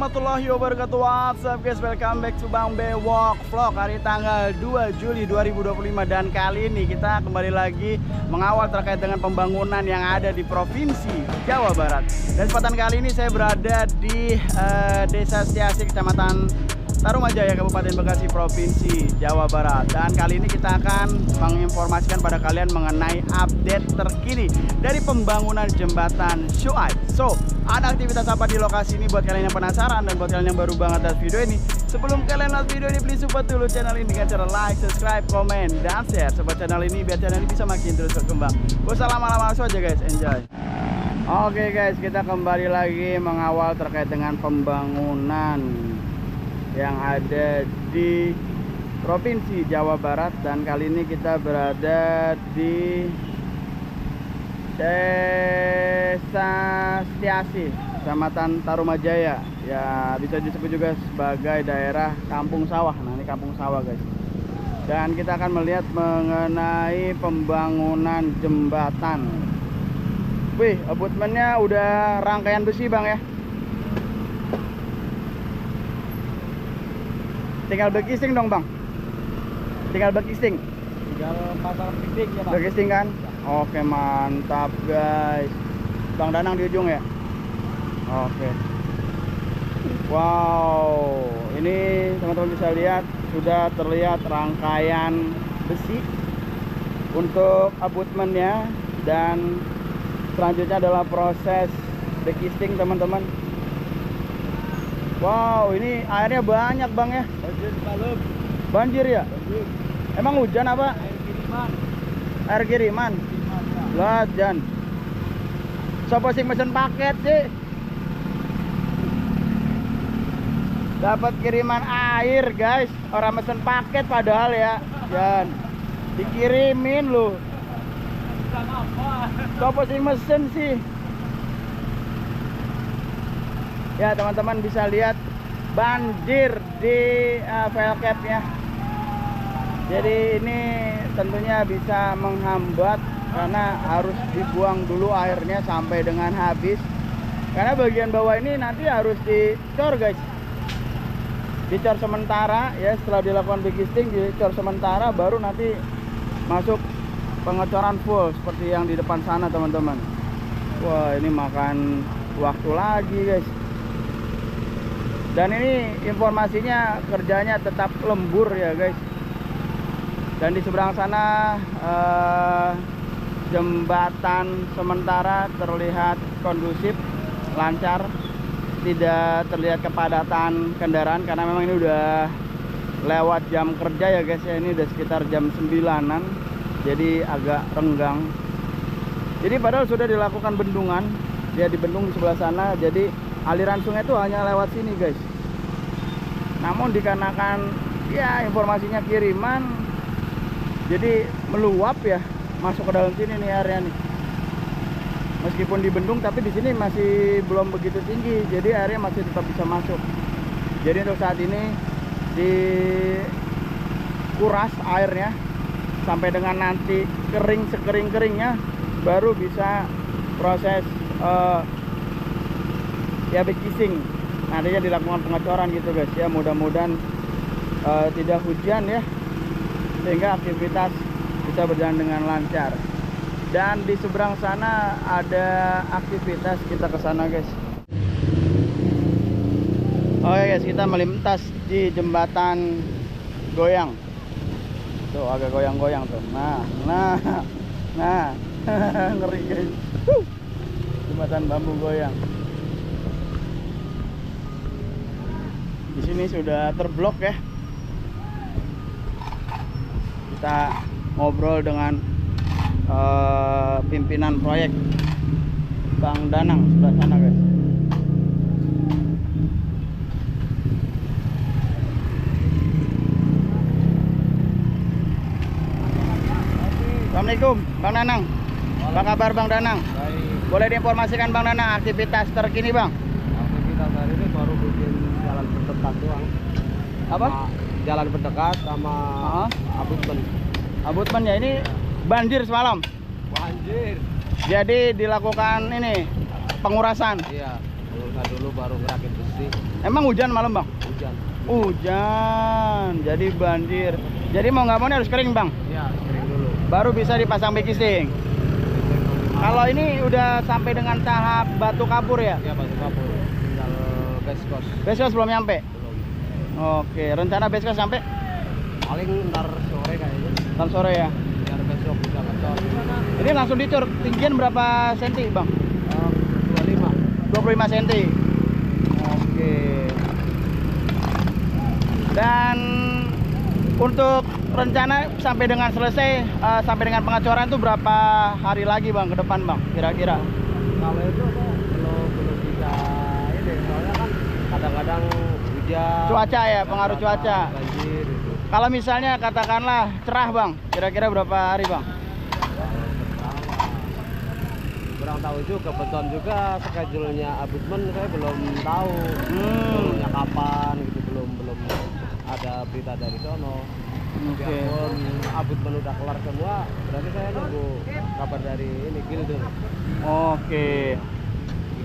warahmatullahi wabarakatuh. What's up guys, welcome back to Bang B Walk Vlog. Hari tanggal 2 Juli 2025. Dan kali ini kita kembali lagi mengawal terkait dengan pembangunan yang ada di Provinsi Jawa Barat. Dan kesempatan kali ini saya berada di Desa Setiasi, Kecamatan Tarumajaya, Kabupaten Bekasi, Provinsi Jawa Barat. Dan kali ini kita akan menginformasikan pada kalian mengenai update terkini dari pembangunan jembatan Syuaib. So, ada aktivitas apa di lokasi ini buat kalian yang penasaran dan buat kalian yang baru banget lihat video ini. Sebelum kalian lihat video ini, please support dulu channel ini dengan cara like, subscribe, komen, dan share. Support channel ini biar channel ini bisa makin terus berkembang. Gak usah lama-lama, langsung aja guys, enjoy. Oke guys, kita kembali lagi mengawal terkait dengan pembangunan yang ada di Provinsi Jawa Barat. Dan kali ini kita berada di Desa Setiasi, Kecamatan Tarumajaya. Ya, bisa disebut juga sebagai daerah kampung sawah. Nah, ini kampung sawah guys. Dan kita akan melihat mengenai pembangunan jembatan. Wih, abutmennya udah rangkaian besi bang ya. Tinggal bekisting dong bang. Tinggal bekisting. Tinggal pasang bekisting ya bang. Bekisting kan? Oke, mantap guys. Bang Danang di ujung ya. Oke. Wow, ini teman-teman bisa lihat sudah terlihat rangkaian besi untuk abutmennya. Dan selanjutnya adalah proses bekisting teman-teman. Wow, ini airnya banyak bang ya. Banjir malam. Banjir ya? Banjir. Emang hujan apa? Air kiriman. Air kiriman. Lah jan. Sopo sing mesen paket sih? Dapat kiriman air guys. Orang mesen paket padahal ya. Jan. Dikirimin loh. Sopo sing mesen sih? Ya teman-teman bisa lihat banjir di file cap-nya. Jadi ini tentunya bisa menghambat karena harus dibuang dulu airnya sampai dengan habis. Karena bagian bawah ini nanti harus dicor guys. Dicor sementara ya, setelah dilakukan bekisting dicor sementara, baru nanti masuk pengecoran full seperti yang di depan sana teman-teman. Wah, ini makan waktu lagi guys. Dan ini informasinya kerjanya tetap lembur ya guys. Dan di seberang sana jembatan sementara terlihat kondusif, lancar, tidak terlihat kepadatan kendaraan karena memang ini udah lewat jam kerja ya guys ya. Ini udah sekitar jam 9-an, jadi agak renggang. Jadi padahal sudah dilakukan bendungan, dia dibendung di sebelah sana, jadi aliran sungai itu hanya lewat sini guys. Namun dikarenakan ya informasinya kiriman, jadi meluap ya, masuk ke dalam sini nih area nih. Meskipun dibendung tapi di sini masih belum begitu tinggi, jadi airnya masih tetap bisa masuk. Jadi untuk saat ini dikuras airnya sampai dengan nanti kering sekering-keringnya, baru bisa proses ya bekising. Nantinya dilakukan pengecoran gitu guys ya. Mudah-mudahan tidak hujan ya, sehingga aktivitas bisa berjalan dengan lancar. Dan di seberang sana ada aktivitas, kita ke sana guys. Oke guys, kita melintas di jembatan goyang. Tuh agak goyang-goyang tuh. Nah ngeri guys. Jembatan bambu goyang. Di sini sudah terblok ya. Kita ngobrol dengan pimpinan proyek Bang Danang sebelah sana guys. Assalamualaikum Bang Danang. Apa kabar Bang Danang? Baik. Boleh diinformasikan Bang Danang aktivitas terkini Bang? Aktivitas hari ini baru bikin jalan berdekat doang. Apa? Jalan berdekat sama abutmen. Abutmen ya, ini banjir semalam. Banjir. Jadi dilakukan ini pengurasan. Iya. Nah, dulu baru ngerakit besi. Emang hujan malam bang? Hujan. Hujan, jadi banjir. Jadi mau nggak mau ini harus kering bang. Iya, kering dulu. Baru bisa dipasang bekisting. Kalau ini udah sampai dengan tahap batu kapur ya? Iya, batu kapur. Tinggal beskos. Beskos belum nyampe? Belum. Oke, rencana beskos sampai? Paling ntar sore kayaknya. Ntar sore ya? Biar besok bisa ngecor. Ini langsung dicor, tinggian berapa senti bang? 25. 25 cm. Oke. Dan untuk rencana sampai dengan selesai, sampai dengan pengecoran itu berapa hari lagi bang ke depan bang? Kira-kira? Kalau itu belum bisa ini, soalnya kan kadang-kadang hujan. Cuaca ya, pengaruh cuaca. Banjir itu. Kalau misalnya katakanlah cerah bang, kira-kira berapa hari bang? Kurang tahu juga, kebetulan juga schedule-nya abutmen saya belum tahu. Hmm. Kapan gitu, belum ada berita dari sono. Oke. Biarpun abutmen udah kelar semua, berarti saya nunggu kabar dari ini Gilder. Oke.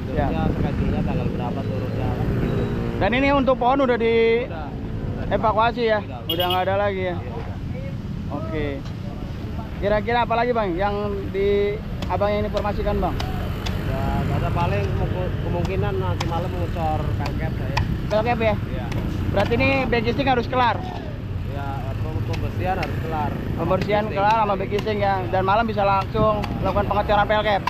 Gildernya schedule-nya tanggal berapa turunnya gitu. Dan ini untuk pohon udah di Udah evakuasi ya? Udah nggak ada lagi ya? Iya, udah. Oke. Kira-kira apa lagi bang yang di abang yang informasikan bang? Ya, nggak ada, paling kemungkinan nanti malam ngecor kangket saya. Pelkep ya? Iya. Berarti ini backisting harus kelar. Ya, pembersihan harus kelar. Pembersihan kelar sama backisting ya. Dan malam bisa langsung melakukan pengecoran pelkep.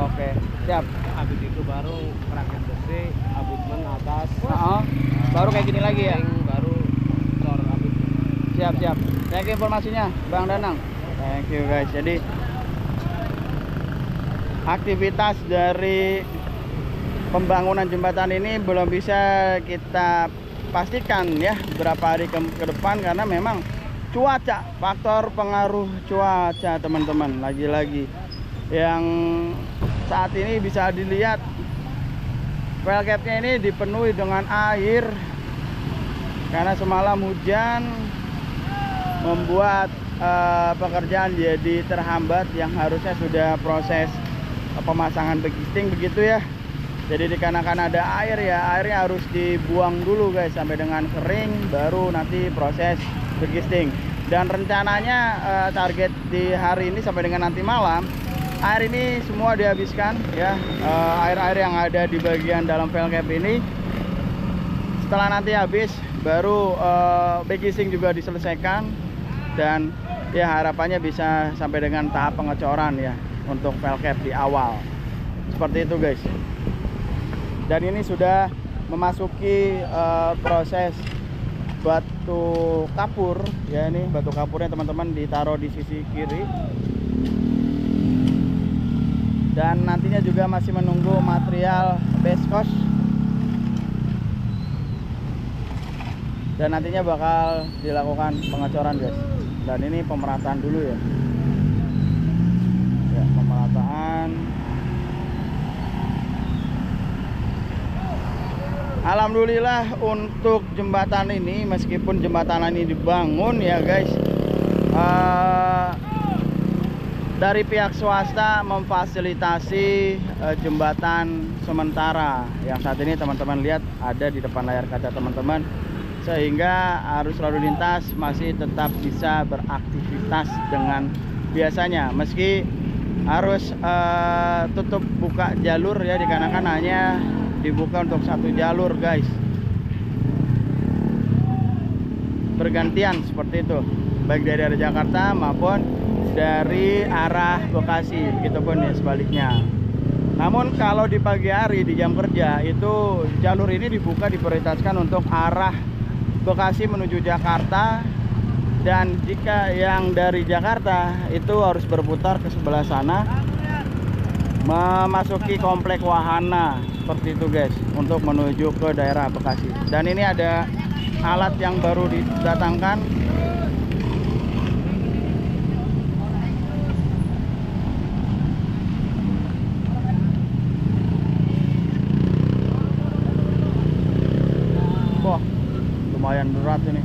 Oke, siap. Habis itu baru kerakit besi, abutmen atas. Baru kayak gini lagi ya? Baru cor abutmen. Siap, siap. Thank you informasinya, Bang Danang. Thank you guys. Jadi aktivitas dari pembangunan jembatan ini belum bisa kita pastikan ya berapa hari ke depan, karena memang cuaca, faktor pengaruh cuaca teman-teman. Lagi-lagi yang saat ini bisa dilihat pelkepnya ini dipenuhi dengan air karena semalam hujan membuat pekerjaan jadi terhambat yang harusnya sudah proses pemasangan backisting begitu ya. Jadi dikarenakan ada air ya, airnya harus dibuang dulu guys sampai dengan kering, baru nanti proses backisting. Dan rencananya target di hari ini sampai dengan nanti malam air ini semua dihabiskan ya, air-air yang ada di bagian dalam pelkep ini. Setelah nanti habis baru backisting juga diselesaikan, dan ya harapannya bisa sampai dengan tahap pengecoran ya untuk pelkep di awal. Seperti itu guys. Dan ini sudah memasuki proses batu kapur ya. Ini batu kapurnya teman-teman ditaruh di sisi kiri. Dan nantinya juga masih menunggu material beskos. Dan nantinya bakal dilakukan pengecoran guys. Dan ini pemerataan dulu ya. Ya, pemerataan. Alhamdulillah untuk jembatan ini, meskipun jembatan ini dibangun ya guys, dari pihak swasta memfasilitasi jembatan sementara yang saat ini teman-teman lihat ada di depan layar kaca teman-teman, sehingga arus lalu lintas masih tetap bisa beraktivitas dengan biasanya, meski harus tutup buka jalur ya, dikarenakan hanya dibuka untuk satu jalur guys, bergantian seperti itu, baik dari arah Jakarta maupun dari arah Bekasi, begitupun ya sebaliknya. Namun kalau di pagi hari di jam kerja itu jalur ini dibuka, diprioritaskan untuk arah Bekasi menuju Jakarta, dan jika yang dari Jakarta itu harus berputar ke sebelah sana memasuki komplek wahana seperti itu guys, untuk menuju ke daerah Bekasi. Dan ini ada alat yang baru didatangkan. Wah, lumayan berat ini.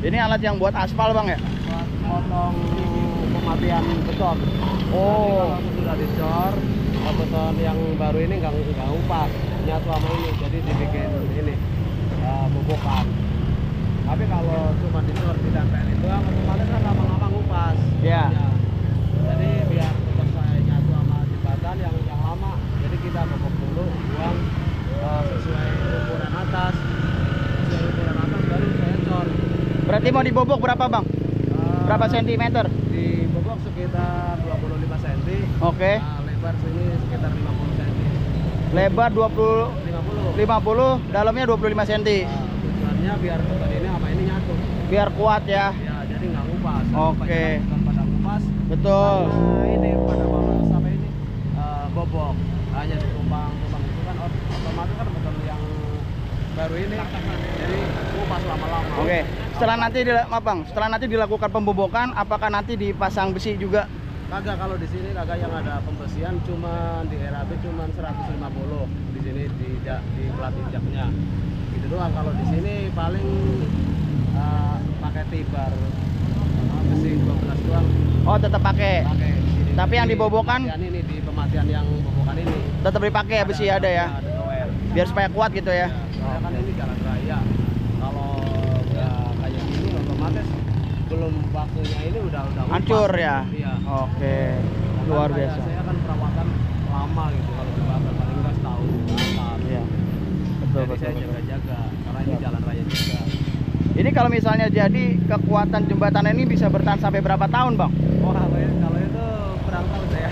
Ini alat yang buat aspal bang ya? Buat potong pematian beton. Oh. Nanti kalau sudah dicor, beton yang baru ini nggak ngupas, nyatu sama ini, jadi dibikin ini bobokan. Tapi kalau cuma dicor ditempelin doang, otomatis kan lama-lama ngupas. Iya. Ya. Jadi biar tetap saya nyatu sama jembatan yang lama, jadi kita bobok dulu, buang sesuai ukuran atas, baru saya cor. Berarti mau dibobok berapa bang? Berapa sentimeter? Dibobok sekitar 25 cm. Oke. Nah, lebar sini sekitar 50 cm. Lebar 50, 50. dalamnya 25 cm. Tujuannya biar beton ini sama ini nyatu. Biar kuat ya. Ya, jadi nggak ngupas. Oke. Bukan pada ngupas. Betul. Karena ini pada bawah sampai ini bobok. Hanya ditumpang itu kan otomatis kan beton yang baru ini. Jadi ngupas lama-lama. Oke. Setelah nanti dilakukan pembobokan, apakah nanti dipasang besi juga? Kagak, kalau di sini kagak, yang ada pembesian cuma di RAB cuma 150 di sini di plat injaknya. Itu doang. Kalau di sini paling pakai tibar besi 12 doang. Oh, tetap pakai. Pakai di sini. Tapi yang dibobokan? Ini di pematian yang bobokan ini. Tetap dipakai ya besi ada ya. Ada tower. Biar supaya kuat gitu ya. Soalnya kan ini jalan raya. Kalau nggak kayak gini otomatis belum waktunya ini udah Hancur ngupas. ya. Iya. Oke. Karena Luar kayak biasa. saya kan perawatan lama gitu, kalau jembatan paling nggak setahun. Iya. Betul, Jadi betul, saya betul. jaga-jaga karena ini jalan raya juga. Ini kalau misalnya jadi kekuatan jembatan ini bisa bertahan sampai berapa tahun bang? Oh, kalau itu kurang tahu saya.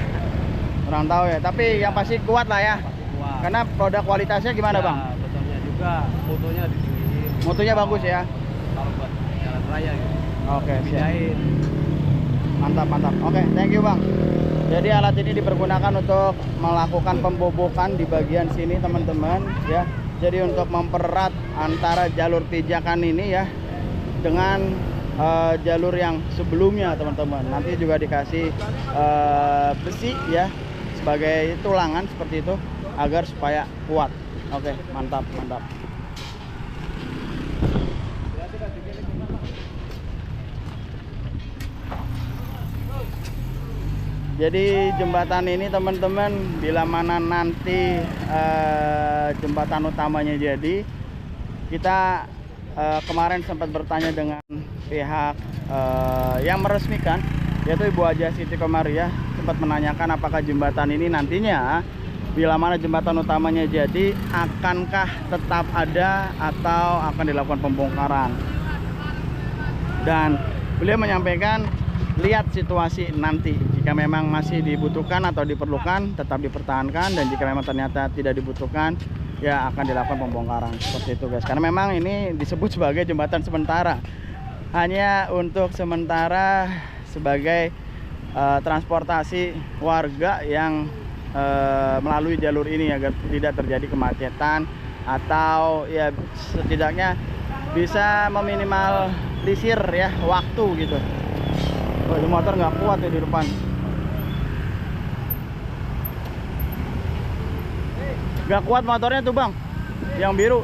Kurang tahu ya. Tapi yang pasti kuat lah ya. Pasti kuat. Karena produk kualitasnya gimana Ya, bang? betonnya juga, mutunya ditinggiin. Mutunya bagus ya. Kalau buat jalan raya gitu. Oke, siap. Bedain. Mantap, mantap. Oke, thank you bang. Jadi alat ini dipergunakan untuk melakukan pembobokan di bagian sini teman-teman ya. Jadi untuk mempererat antara jalur pijakan ini ya dengan jalur yang sebelumnya teman-teman. Nanti juga dikasih besi ya sebagai tulangan seperti itu agar supaya kuat. Oke, mantap, mantap. Jadi jembatan ini teman-teman, bila mana nanti jembatan utamanya jadi, kita kemarin sempat bertanya dengan pihak yang meresmikan, yaitu Ibu Haja Siti Komariah, sempat menanyakan apakah jembatan ini nantinya bila mana jembatan utamanya jadi, akankah tetap ada atau akan dilakukan pembongkaran. Dan beliau menyampaikan, lihat situasi nanti, jika memang masih dibutuhkan atau diperlukan tetap dipertahankan, dan jika memang ternyata tidak dibutuhkan ya akan dilakukan pembongkaran seperti itu guys. Karena memang ini disebut sebagai jembatan sementara, hanya untuk sementara sebagai transportasi warga yang melalui jalur ini agar tidak terjadi kemacetan, atau ya setidaknya bisa meminimalisir ya waktu gitu. Oh, ini motor nggak kuat ya di depan. Nggak kuat motornya tuh bang, yang biru.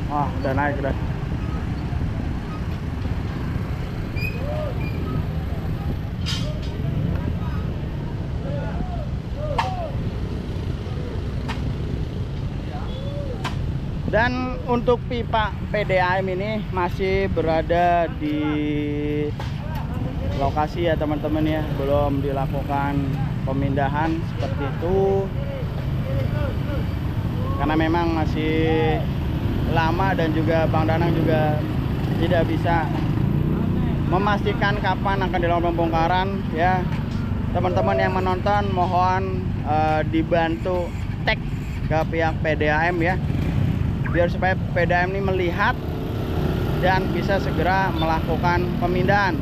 Wah, udah naik udah. Dan untuk pipa PDAM ini masih berada di lokasi ya teman-teman ya, belum dilakukan pemindahan seperti itu karena memang masih lama, dan juga Bang Danang juga tidak bisa memastikan kapan akan dilakukan pembongkaran ya. Teman-teman yang menonton mohon dibantu tag ke pihak PDAM ya, biar supaya PDAM ini melihat dan bisa segera melakukan pemindahan.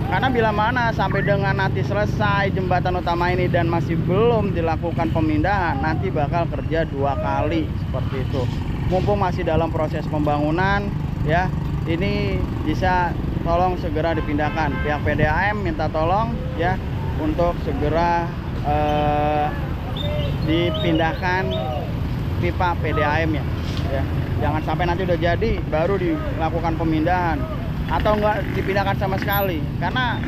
Karena bila mana sampai dengan nanti selesai jembatan utama ini dan masih belum dilakukan pemindahan, nanti bakal kerja 2 kali seperti itu. Mumpung masih dalam proses pembangunan ya, ini bisa tolong segera dipindahkan. Pihak PDAM minta tolong ya untuk segera dipindahkan pipa PDAM ya. Jangan sampai nanti udah jadi baru dilakukan pemindahan atau enggak dipindahkan sama sekali, karena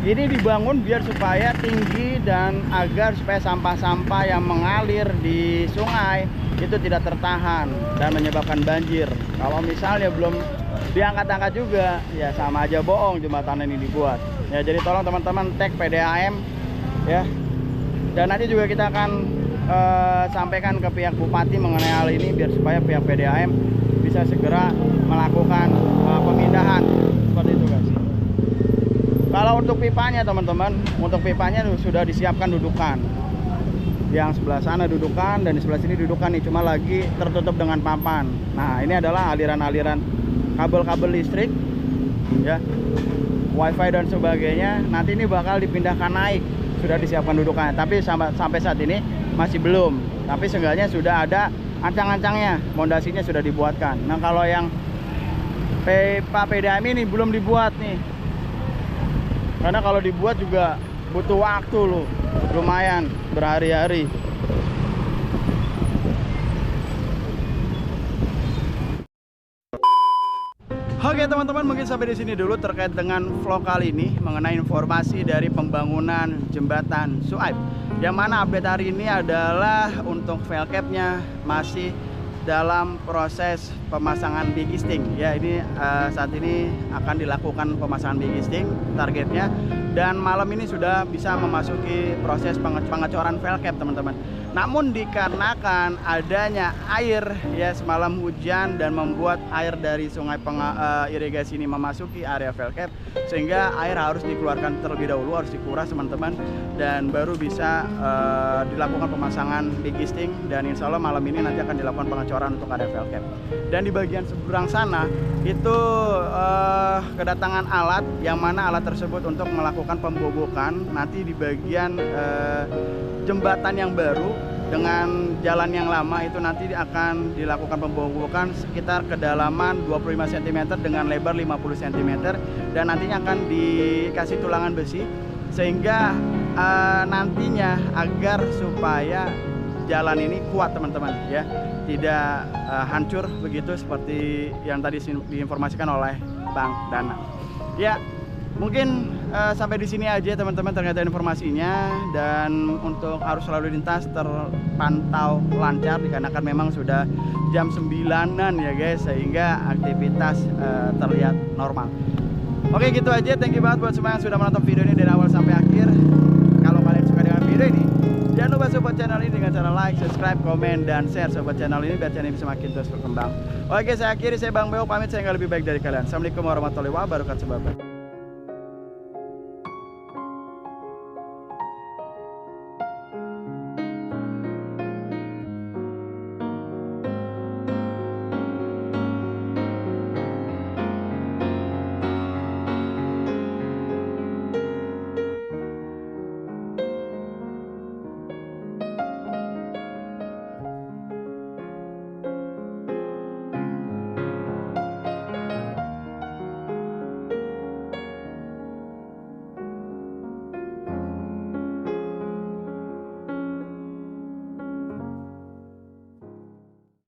ini dibangun biar supaya tinggi dan agar supaya sampah-sampah yang mengalir di sungai itu tidak tertahan dan menyebabkan banjir. Kalau misalnya belum diangkat-angkat juga, ya sama aja bohong jembatan ini dibuat. Ya, jadi tolong teman-teman tag PDAM ya. Dan nanti juga kita akan sampaikan ke pihak bupati mengenai hal ini biar supaya pihak PDAM bisa segera melakukan pemindahan seperti itu guys. Kalau untuk pipanya teman-teman, untuk pipanya sudah disiapkan dudukan. Yang sebelah sana dudukan dan di sebelah sini dudukan nih, cuma lagi tertutup dengan papan. Nah, ini adalah aliran-aliran kabel-kabel listrik ya, wifi dan sebagainya. Nanti ini bakal dipindahkan naik, sudah disiapkan dudukannya. Tapi sampai saat ini masih belum. Tapi seenggaknya sudah ada ancang-ancangnya, pondasinya sudah dibuatkan. Nah, kalau yang pipa PDAM ini belum dibuat nih. Karena kalau dibuat juga butuh waktu loh, lumayan berhari-hari. Oke teman-teman, mungkin sampai di sini dulu terkait dengan vlog kali ini mengenai informasi dari pembangunan jembatan Suaib. Yang mana update hari ini adalah untuk velcapnya masih dalam proses pemasangan bigisting ya. Ini saat ini akan dilakukan pemasangan bigisting targetnya, dan malam ini sudah bisa memasuki proses pengecoran velcap teman-teman. Namun dikarenakan adanya air ya, semalam hujan dan membuat air dari sungai irigasi ini memasuki area velcap, sehingga air harus dikeluarkan terlebih dahulu, harus dikuras teman-teman, dan baru bisa dilakukan pemasangan bigisting. Dan insya Allah malam ini nanti akan dilakukan pengecoran untuk area velcap. Dan di bagian seberang sana itu kedatangan alat, yang mana alat tersebut untuk melakukan pembobokan nanti di bagian jembatan yang baru dengan jalan yang lama itu nanti akan dilakukan pembobokan sekitar kedalaman 25 cm dengan lebar 50 cm, dan nantinya akan dikasih tulangan besi sehingga nantinya agar supaya jalan ini kuat teman-teman ya, tidak hancur begitu seperti yang tadi diinformasikan oleh Bang Dana. Ya, mungkin sampai di sini aja teman-teman terkait informasinya. Dan untuk arus lalu lintas terpantau lancar dikarenakan memang sudah jam 9-an ya guys, sehingga aktivitas terlihat normal. Oke, gitu aja. Thank you banget buat semua yang sudah menonton video ini dari awal sampai akhir. Kalau kalian suka dengan video ini, jangan lupa support channel ini dengan cara like, subscribe, komen, dan share support channel ini biar channel ini semakin terus berkembang. Oke, saya akhiri, saya Bang Beo pamit, saya nggak lebih baik dari kalian. Assalamualaikum warahmatullahi wabarakatuh.